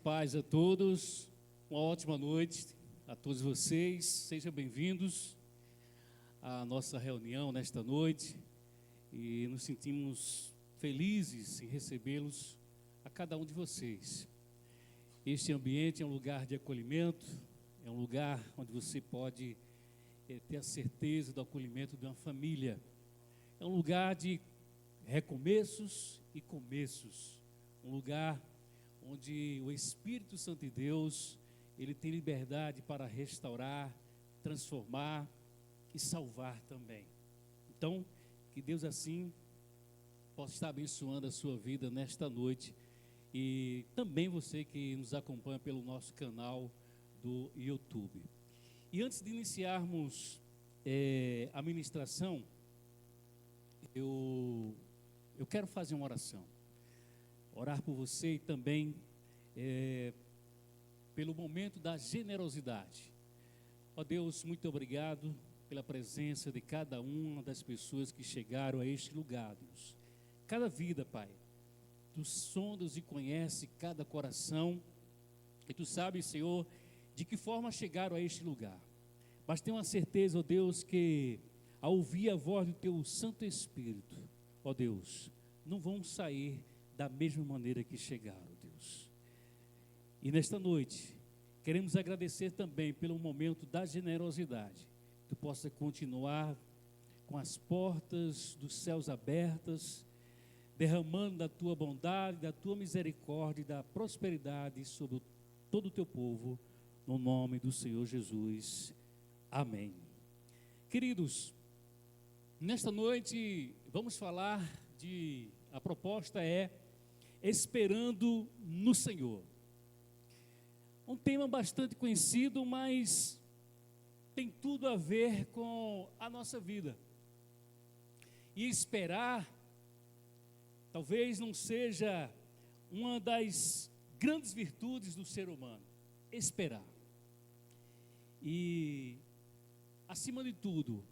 paz a todos, uma ótima noite a todos vocês, sejam bem-vindos à nossa reunião nesta noite e nos sentimos felizes em recebê-los, a cada um de vocês. Este ambiente é um lugar de acolhimento, é um lugar onde você pode ter a certeza do acolhimento de uma família, é um lugar de recomeços e começos, um lugar onde o Espírito Santo de Deus, ele tem liberdade para restaurar, transformar e salvar também. Então, que Deus assim possa estar abençoando a sua vida nesta noite e também você que nos acompanha pelo nosso canal do YouTube. E antes de iniciarmos a ministração, eu quero fazer uma oração. Orar por você e também pelo momento da generosidade. Ó Deus, muito obrigado pela presença de cada uma das pessoas que chegaram a este lugar, Deus. Cada vida, Pai, Tu sondas e conhece cada coração, e Tu sabes, Senhor, de que forma chegaram a este lugar. Mas tenho uma certeza, ó Deus, que ao ouvir a voz do Teu Santo Espírito, ó Deus, não vão sair da mesma maneira que chegaram, Deus. E nesta noite, queremos agradecer também pelo momento da generosidade. Tu possa continuar com as portas dos céus abertas, derramando da Tua bondade, da Tua misericórdia e da prosperidade sobre todo o Teu povo, no nome do Senhor Jesus. Amém. Queridos, nesta noite vamos falar a proposta é Esperando no Senhor. Um tema bastante conhecido, mas tem tudo a ver com a nossa vida. E esperar talvez não seja uma das grandes virtudes do ser humano. Esperar. E, acima de tudo,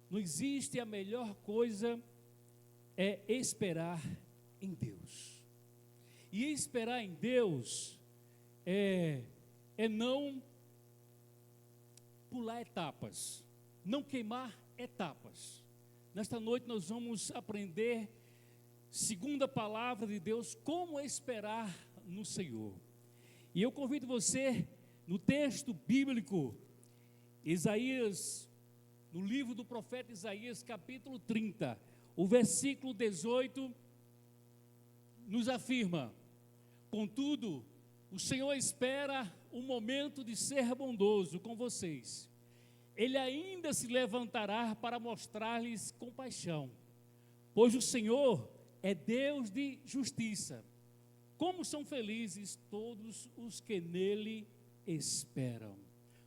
não existe a melhor coisa é esperar em Deus. E esperar em Deus é não pular etapas, não queimar etapas. Nesta noite nós vamos aprender, segundo a palavra de Deus, como esperar no Senhor. E eu convido você, no texto bíblico, Isaías, no livro do profeta Isaías, capítulo 30, o versículo 18, nos afirma: contudo, o Senhor espera o momento de ser bondoso com vocês. Ele ainda se levantará para mostrar-lhes compaixão, pois o Senhor é Deus de justiça. Como são felizes todos os que nele esperam.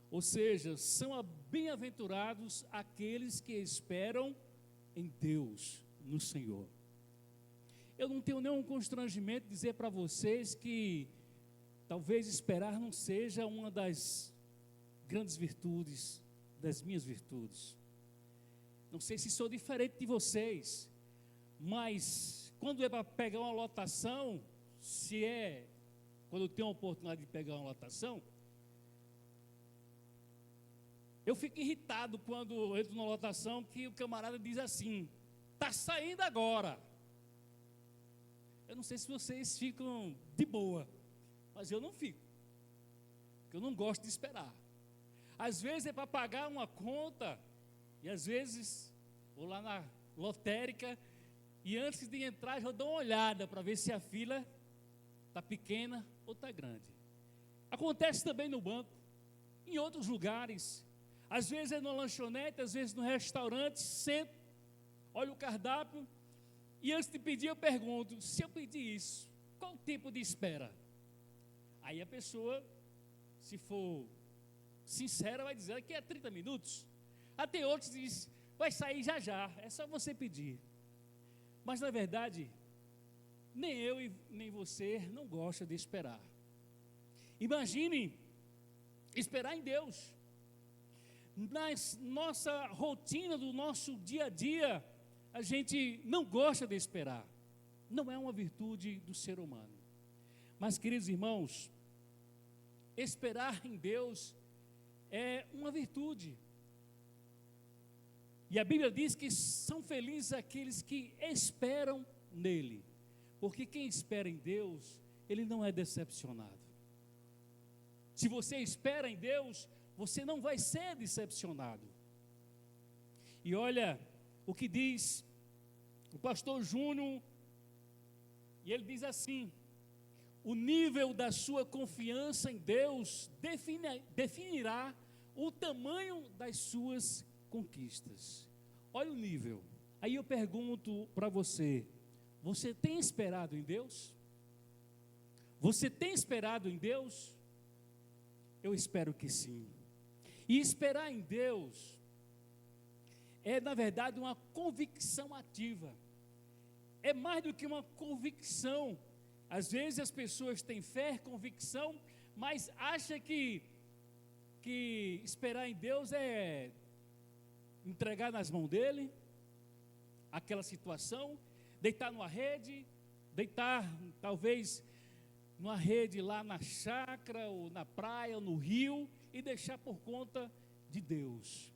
Ou seja, são bem-aventurados aqueles que esperam em Deus, no Senhor. Eu não tenho nenhum constrangimento de dizer para vocês que talvez esperar não seja uma das grandes virtudes, das minhas virtudes. Não sei se sou diferente de vocês, mas quando é para pegar uma lotação, quando eu tenho a oportunidade de pegar uma lotação, eu fico irritado quando eu entro numa lotação que o camarada diz assim: está saindo agora. Eu não sei se vocês ficam de boa, mas eu não fico, porque eu não gosto de esperar. Às vezes é para pagar uma conta, e às vezes vou lá na lotérica, e antes de entrar já dou uma olhada para ver se a fila está pequena ou está grande. Acontece também no banco, em outros lugares. Às vezes é na lanchonete, às vezes no restaurante, sento, olho o cardápio, e antes de pedir eu pergunto: se eu pedir isso, qual o tempo de espera? Aí a pessoa, se for sincera, vai dizer que é 30 minutos. Até outros dizem: vai sair já já, é só você pedir. Mas na verdade, nem eu e nem você não gosta de esperar. Imagine esperar em Deus. Na nossa rotina, do nosso dia a dia, a gente não gosta de esperar. Não é uma virtude do ser humano. Mas, queridos irmãos, esperar em Deus é uma virtude. E a Bíblia diz que são felizes aqueles que esperam nele. Porque quem espera em Deus, ele não é decepcionado. Se você espera em Deus, você não vai ser decepcionado. E olha o que diz o pastor Júnior, e ele diz assim: o nível da sua confiança em Deus definirá o tamanho das suas conquistas. Olha o nível. Aí eu pergunto para você: você tem esperado em Deus? Você tem esperado em Deus? Eu espero que sim. E esperar em Deus é, na verdade, uma convicção ativa. É mais do que uma convicção. Às vezes as pessoas têm fé, convicção, mas acham que esperar em Deus é entregar nas mãos dele aquela situação, deitar numa rede, deitar talvez numa rede lá na chácara, ou na praia, ou no rio, e deixar por conta de Deus.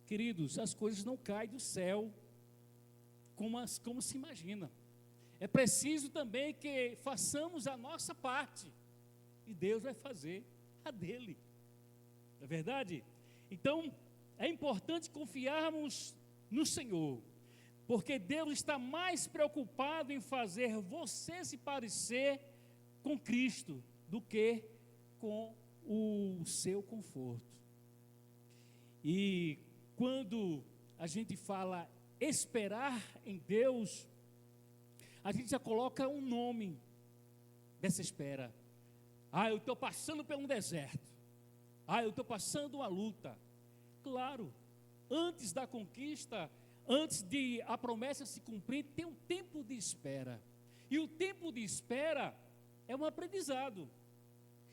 Queridos, as coisas não caem do céu como se imagina. É preciso também que façamos a nossa parte, e Deus vai fazer a dele. Não é verdade? Então, é importante confiarmos no Senhor, porque Deus está mais preocupado em fazer você se parecer com Cristo do que com o seu conforto. E quando a gente fala esperar em Deus, a gente já coloca um nome dessa espera. Eu estou passando por um deserto. Eu estou passando uma luta. Claro, antes da conquista, antes de a promessa se cumprir, tem um tempo de espera. E o tempo de espera é um aprendizado.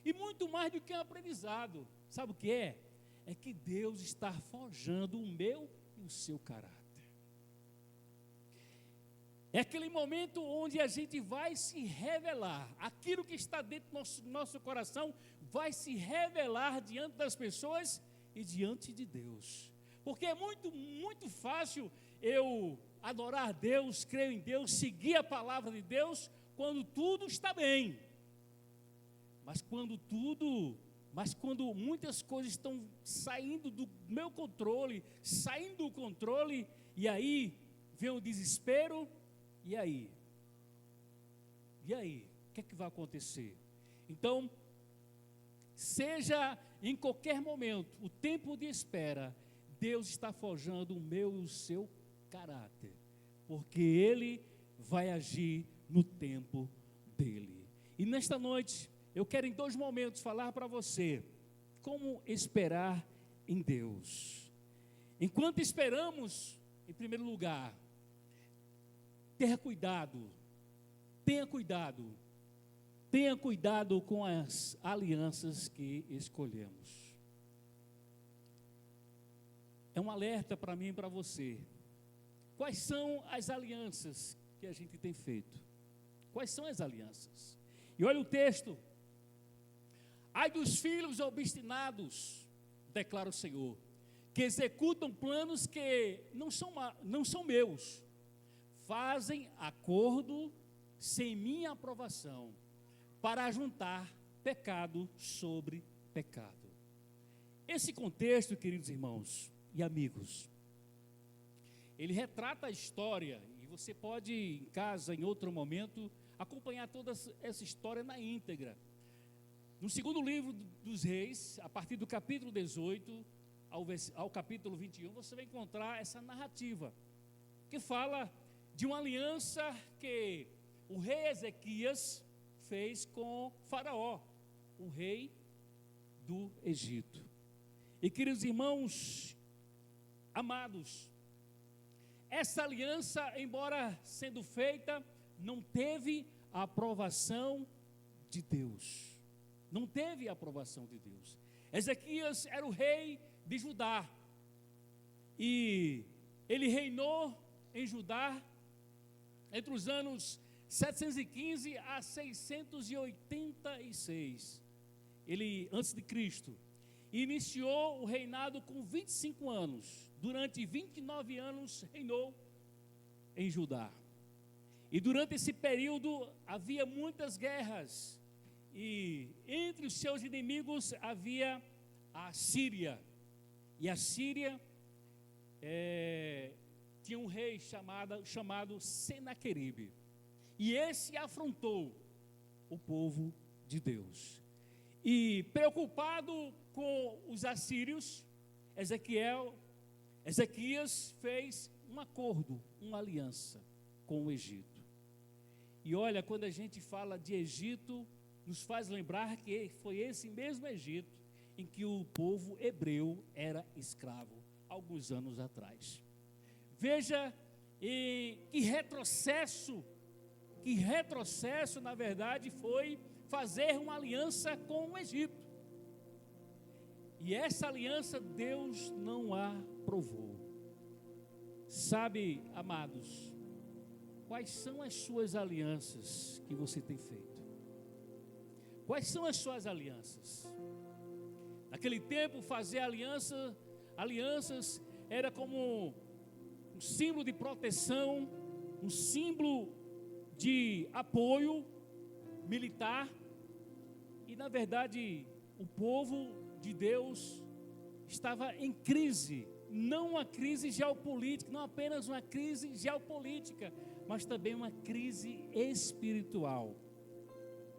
E muito mais do que um aprendizado. Sabe o que é? É que Deus está forjando o meu e o seu caráter. É aquele momento onde a gente vai se revelar. Aquilo que está dentro do nosso coração vai se revelar diante das pessoas e diante de Deus. Porque é muito fácil eu adorar Deus, crer em Deus, seguir a palavra de Deus, quando tudo está bem. Mas quando muitas coisas estão saindo do meu controle, saindo do controle, e aí vem o desespero, e aí? O que é que vai acontecer? Então, seja em qualquer momento, o tempo de espera, Deus está forjando o meu e o seu caráter, porque Ele vai agir no tempo dEle. E nesta noite, eu quero em 2 momentos falar para você como esperar em Deus. Enquanto esperamos, em primeiro lugar, tenha cuidado com as alianças que escolhemos. É um alerta para mim e para você. Quais são as alianças que a gente tem feito? Quais são as alianças? E olha o texto. Ai dos filhos obstinados, declara o Senhor, que executam planos que não são meus, fazem acordo sem minha aprovação, para juntar pecado sobre pecado. Esse contexto, queridos irmãos e amigos, ele retrata a história, e você pode em casa, em outro momento, acompanhar toda essa história na íntegra. No segundo livro dos Reis, a partir do capítulo 18 ao capítulo 21, você vai encontrar essa narrativa, que fala de uma aliança que o rei Ezequias fez com Faraó, o rei do Egito. E queridos irmãos, amados, essa aliança, embora sendo feita, não teve a aprovação de Deus. Não teve a aprovação de Deus. Ezequias era o rei de Judá, e ele reinou em Judá entre os anos 715 a 686. ele antes de Cristo, iniciou o reinado com 25 anos. Durante 29 anos reinou em Judá. E durante esse período havia muitas guerras. E entre os seus inimigos havia a Síria. E a Síria tinha um rei chamado Senaqueribe. E esse afrontou o povo de Deus. E preocupado com os assírios, Ezequias fez um acordo, uma aliança com o Egito. E olha, quando a gente fala de Egito, nos faz lembrar que foi esse mesmo Egito em que o povo hebreu era escravo, alguns anos atrás. Veja que retrocesso, na verdade, foi fazer uma aliança com o Egito. E essa aliança Deus não a aprovou. Sabe, amados, quais são as suas alianças que você tem feito? Quais são as suas alianças? Naquele tempo, fazer alianças era como um símbolo de proteção, um símbolo de apoio militar. E na verdade, o povo de Deus estava em crise, não uma crise geopolítica, não apenas uma crise geopolítica, mas também uma crise espiritual,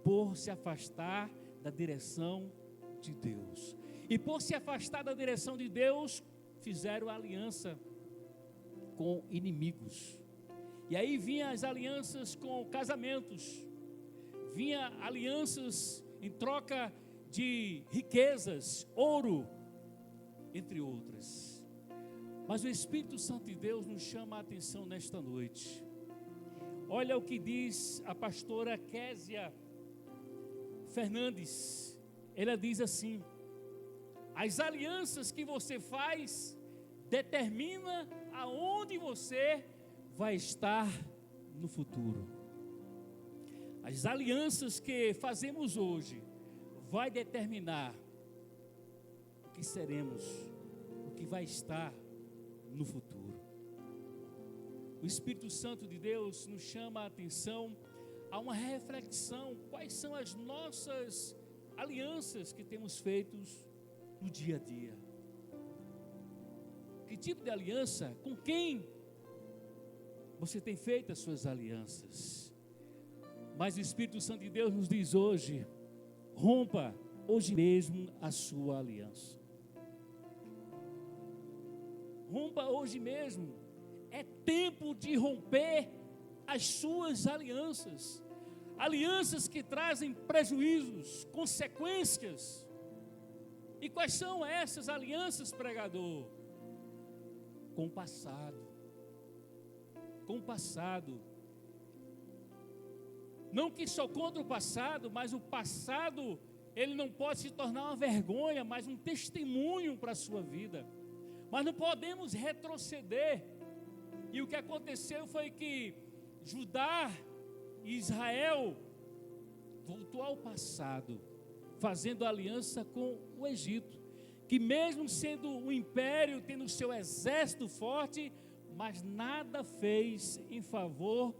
por se afastar da direção de Deus. E por se afastar da direção de Deus, fizeram aliança com inimigos. E aí vinha as alianças com casamentos, vinha alianças em troca de riquezas, ouro, entre outras. Mas o Espírito Santo de Deus nos chama a atenção nesta noite. Olha o que diz a pastora Késia Fernandes. Ela diz assim: as alianças que você faz determina aonde você vai estar no futuro. As alianças que fazemos hoje vai determinar o que seremos, o que vai estar no futuro. O Espírito Santo de Deus nos chama a atenção a uma reflexão: quais são as nossas alianças que temos feitos no dia a dia? Que tipo de aliança? Com quem você tem feito as suas alianças? Mas o Espírito Santo de Deus nos diz hoje: rompa hoje mesmo a sua aliança. Rompa hoje mesmo. É tempo de romper as suas alianças. Alianças que trazem prejuízos, consequências. E quais são essas alianças, pregador? Com o passado. Com o passado. Não que só contra o passado, mas o passado, ele não pode se tornar uma vergonha, mas um testemunho para a sua vida. Mas não podemos retroceder. E o que aconteceu foi que Judá e Israel voltou ao passado, fazendo aliança com o Egito, que mesmo sendo um império, tendo seu exército forte, mas nada fez em favor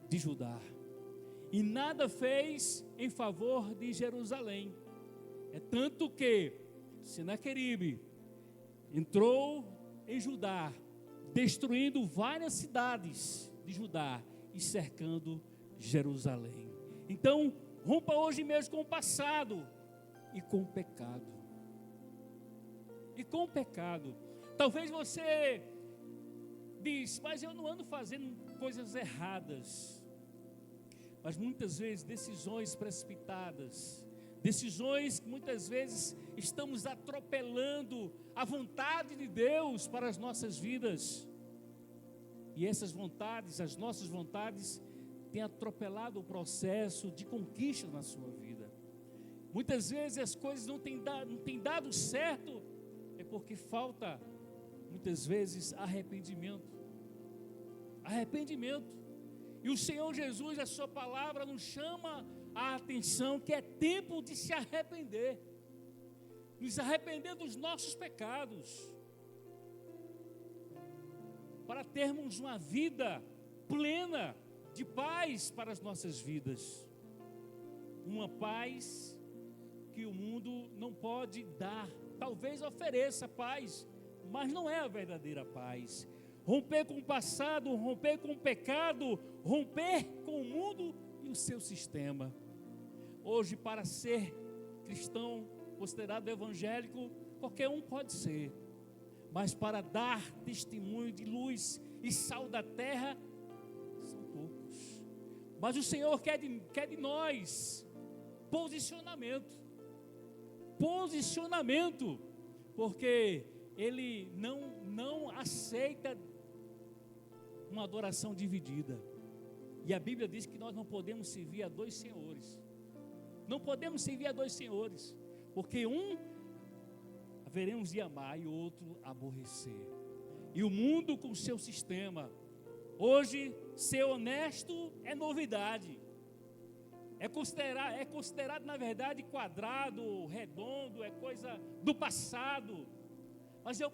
de Judá. E nada fez em favor de Jerusalém. É tanto que Senaqueribe entrou em Judá, destruindo várias cidades de Judá e cercando Jerusalém. Então, rompa hoje mesmo com o passado e com o pecado. E com o pecado. Talvez você diz: mas eu não ando fazendo coisas erradas. Mas muitas vezes decisões precipitadas, decisões que muitas vezes estamos atropelando a vontade de Deus para as nossas vidas. E essas vontades, as nossas vontades, têm atropelado o processo de conquista na sua vida. Muitas vezes as coisas não têm dado certo, é porque falta, muitas vezes, arrependimento. Arrependimento. E o Senhor Jesus, a sua palavra, nos chama a atenção que é tempo de se arrepender. Nos arrepender dos nossos pecados. Para termos uma vida plena de paz para as nossas vidas. Uma paz que o mundo não pode dar. Talvez ofereça paz, mas não é a verdadeira paz. Romper com o passado, romper com o pecado, romper com o mundo e o seu sistema. Hoje, para ser cristão, considerado evangélico, qualquer um pode ser. Mas para dar testemunho de luz e sal da terra, são poucos. Mas o Senhor quer de nós posicionamento. Posicionamento. Porque Ele não aceita uma adoração dividida. E a Bíblia diz que nós não podemos servir a dois senhores. Não podemos servir a dois senhores. Porque um haveremos de amar e o outro aborrecer. E o mundo com seu sistema. Hoje, ser honesto é novidade. É considerado, na verdade, quadrado, redondo, é coisa do passado. Mas eu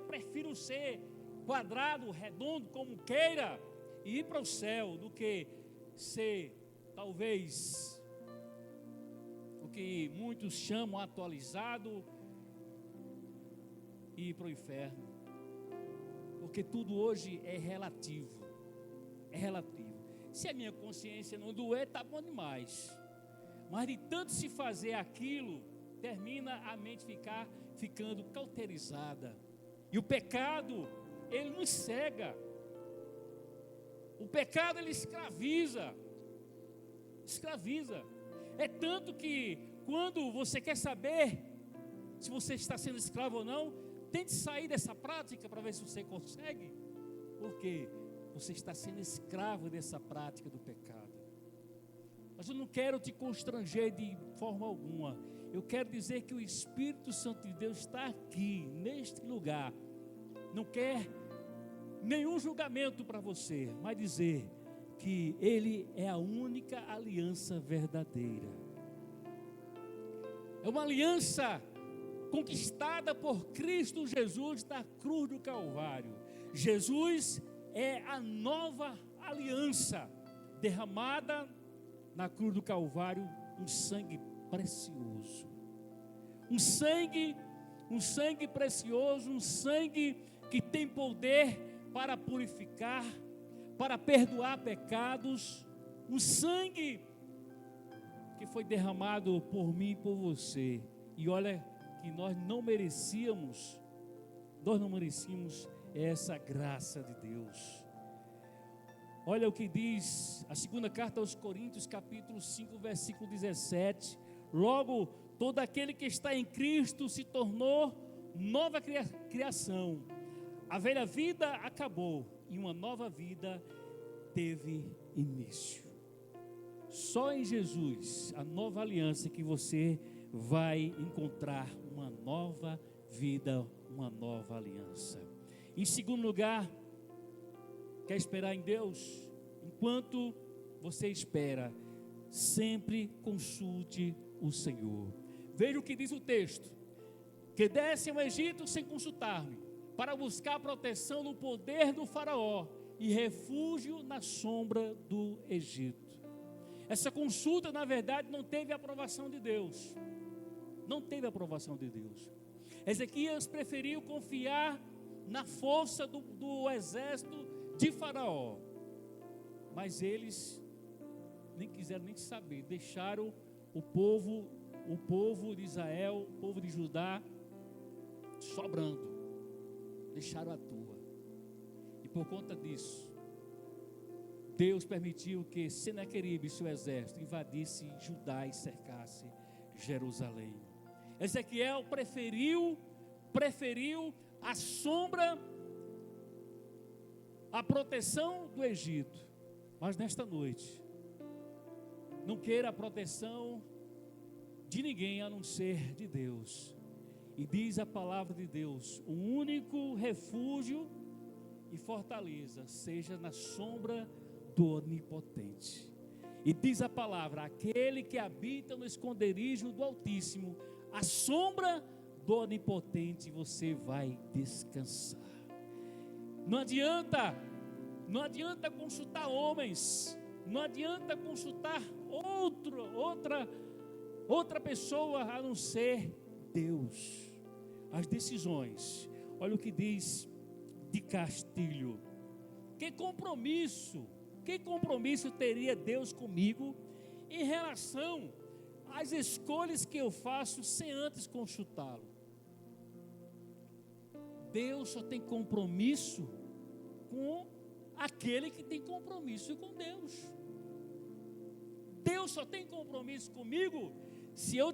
prefiro ser quadrado, redondo, como queira, e ir para o céu, do que ser, talvez, o que muitos chamam atualizado, e ir para o inferno. Porque tudo hoje é relativo. É relativo. Se a minha consciência não doer, está bom demais. Mas de tanto se fazer aquilo, termina a mente ficando cauterizada. E o pecado, ele nos cega. O pecado, ele escraviza. Escraviza. É tanto que quando você quer saber se você está sendo escravo ou não, tente sair dessa prática para ver se você consegue. Porque você está sendo escravo dessa prática do pecado. Mas eu não quero te constranger de forma alguma. Eu quero dizer que o Espírito Santo de Deus está aqui, neste lugar. Não quer nenhum julgamento para você, mas dizer que Ele é a única aliança verdadeira. É uma aliança conquistada por Cristo Jesus na cruz do Calvário. Jesus é a nova aliança derramada na cruz do Calvário, um sangue precioso. Um sangue precioso, um sangue que tem poder para purificar, para perdoar pecados, um sangue que foi derramado por mim e por você. E olha que nós não merecíamos essa graça de Deus. Olha o que diz a segunda carta aos Coríntios, capítulo 5, versículo 17. Logo, todo aquele que está em Cristo se tornou nova criação. A velha vida acabou e uma nova vida teve início. Só em Jesus, a nova aliança, que você vai encontrar uma nova vida, uma nova aliança. Em segundo lugar, quer esperar em Deus? Enquanto você espera, sempre consulte o Senhor. Veja o que diz o texto: que desce ao Egito sem consultar-me, para buscar proteção no poder do faraó e refúgio na sombra do Egito. Essa consulta, na verdade, não teve aprovação de Deus. Não teve aprovação de Deus. Ezequias preferiu confiar na força do exército de Faraó. Mas eles nem quiseram nem saber. Deixaram o povo de Israel, o povo de Judá, sobrando. Deixaram à toa. E por conta disso, Deus permitiu que Senaqueribe e seu exército invadisse Judá e cercasse Jerusalém. Ezequiel preferiu a sombra, a proteção do Egito. Mas nesta noite, não queira a proteção de ninguém a não ser de Deus. E diz a palavra de Deus: o único refúgio e fortaleza seja na sombra do Onipotente. E diz a palavra: aquele que habita no esconderijo do Altíssimo, a sombra do Onipotente, você vai descansar. Não adianta consultar homens, não adianta consultar outra pessoa a não ser Deus. As decisões, olha o que diz de Castilho: que compromisso teria Deus comigo em relação às escolhas que eu faço sem antes consultá-lo? Deus só tem compromisso com aquele que tem compromisso com Deus. Deus só tem compromisso comigo se eu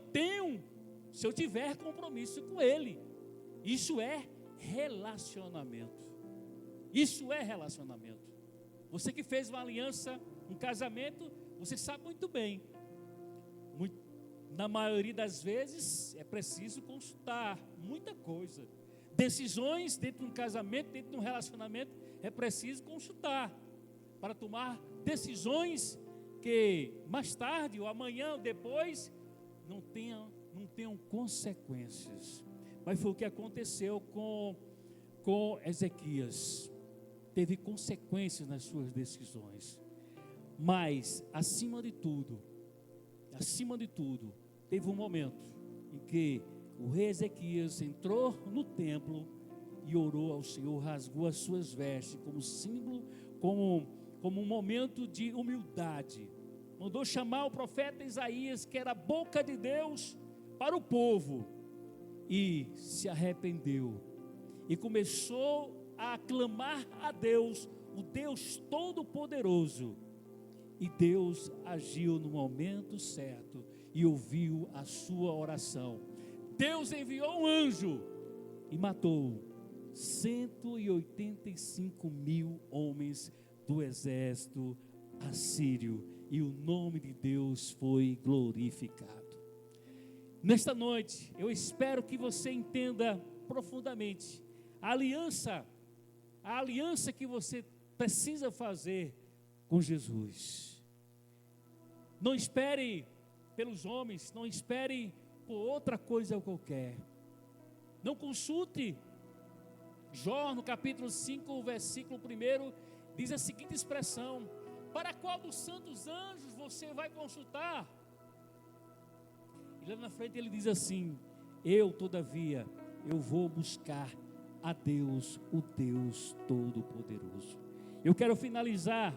tiver compromisso com Ele. Isso é relacionamento. Isso é relacionamento. Você que fez uma aliança, um casamento, você sabe muito bem. Na maioria das vezes é preciso consultar muita coisa. Decisões dentro de um casamento, dentro de um relacionamento, é preciso consultar para tomar decisões que mais tarde ou amanhã ou depois não tenham consequências. Mas foi o que aconteceu com Ezequias. Teve consequências nas suas decisões. Mas, acima de tudo, teve um momento em que o rei Ezequias entrou no templo e orou ao Senhor, rasgou as suas vestes como símbolo, como um momento de humildade. Mandou chamar o profeta Isaías, que era a boca de Deus para o povo, e se arrependeu e começou a clamar a Deus, o Deus Todo-Poderoso. E Deus agiu no momento certo e ouviu a sua oração. Deus enviou um anjo e matou 185 mil homens do exército assírio, e o nome de Deus foi glorificado. Nesta noite, eu espero que você entenda profundamente a aliança que você precisa fazer com Jesus. Não espere pelos homens, não espere por outra coisa qualquer. Não consulte. Jó, no capítulo 5, versículo 1, diz a seguinte expressão: para qual dos santos anjos você vai consultar? E lá na frente ele diz assim: todavia, eu vou buscar a Deus, o Deus Todo-Poderoso. Eu quero finalizar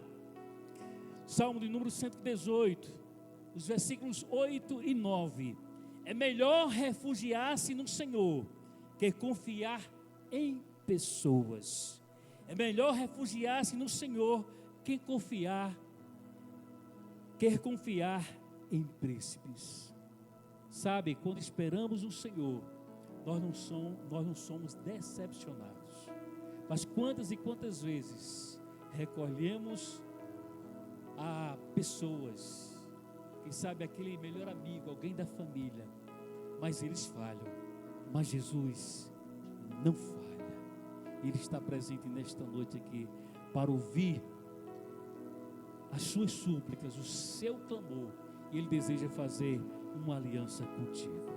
Salmo de número 118, os versículos 8 e 9. É melhor refugiar-se no Senhor que confiar em pessoas. É melhor refugiar-se no Senhor que confiar em príncipes. Sabe, quando esperamos no Senhor, nós não somos decepcionados. Mas quantas e quantas vezes recolhemos a pessoas, quem sabe aquele melhor amigo, alguém da família, mas eles falham. Mas Jesus não falha. Ele está presente nesta noite aqui para ouvir as suas súplicas, o seu clamor, e Ele deseja fazer uma aliança contigo.